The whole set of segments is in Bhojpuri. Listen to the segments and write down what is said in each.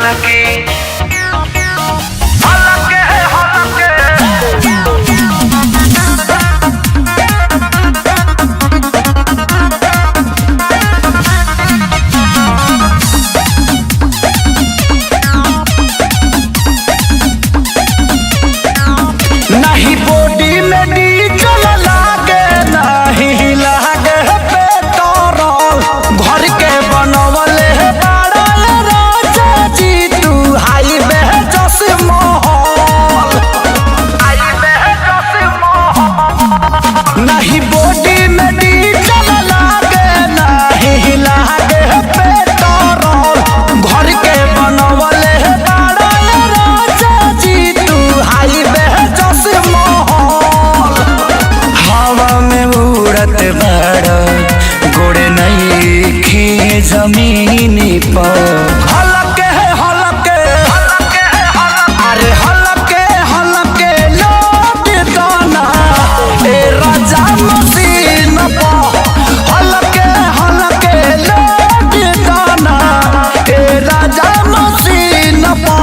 हलके नहीं बॉडी में डीजल लागे नहीं लागे पेट्रोल घर के बनवले बड़ा राजा जी तू हाईवे जस महल नहीं बॉडी में डीजल लागे नहीं लागे पेट्रोल घर के बनवले बड़ा राजा जी तू हाईवे हवा में उड़त बड़ा गोड़े नहीं खे जमीन पर हलके हलके अरे हलके हलके लौट दाना ए राजा मशीन पर हलके हलके लौट दाना ए राजा मशीन पर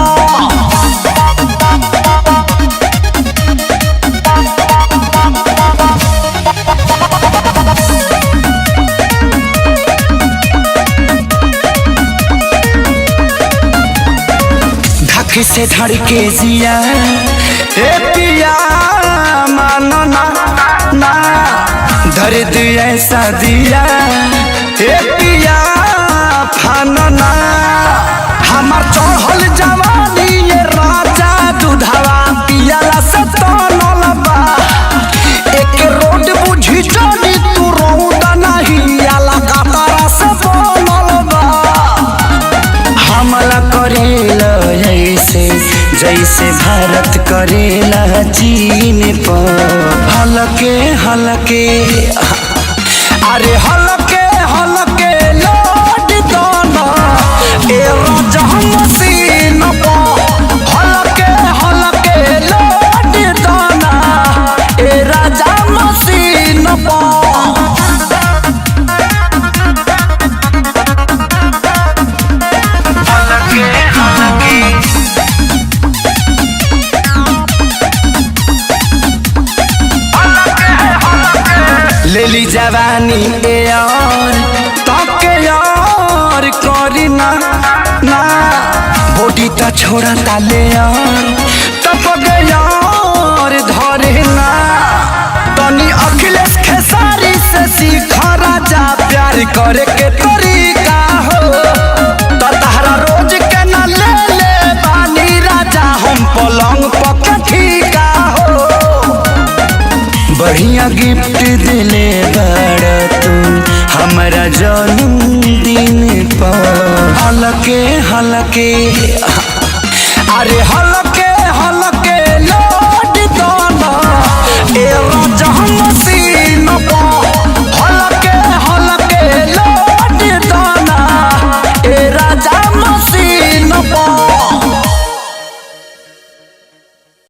से धड़के जिया ए पिया मानो ना ना दर्द ऐसा दिया ए पिया फानो ना हमार चढ़ल जवानी ये राजा दूधवा पियाला से तनल बा एक रोड बुझी चली तू रौदा नहीं आला कातारा से बनल बा हमला करेला जैसे भारत करेला चीन पर हलके हलके अरे हलके हलके लौट दाना ए राजा मशीन पर हलके हलके लौट दाना ए राजा मशीन पर लेली जवानी ए यार ताके यार करी ना ना बॉडी ता छोड़ा ताले यार तप यार धरे ना तनी अखिलेश खेसारी से सीख राजा प्यार करे के तरीका हो तहरा रोज के ना ले ले बानी राजा हम पलंग पक्का ठीका हो बढ़िया गिफ्ट दिले बड़ा तू हमारा जन्मदिन पर हलके हलके अरे हलके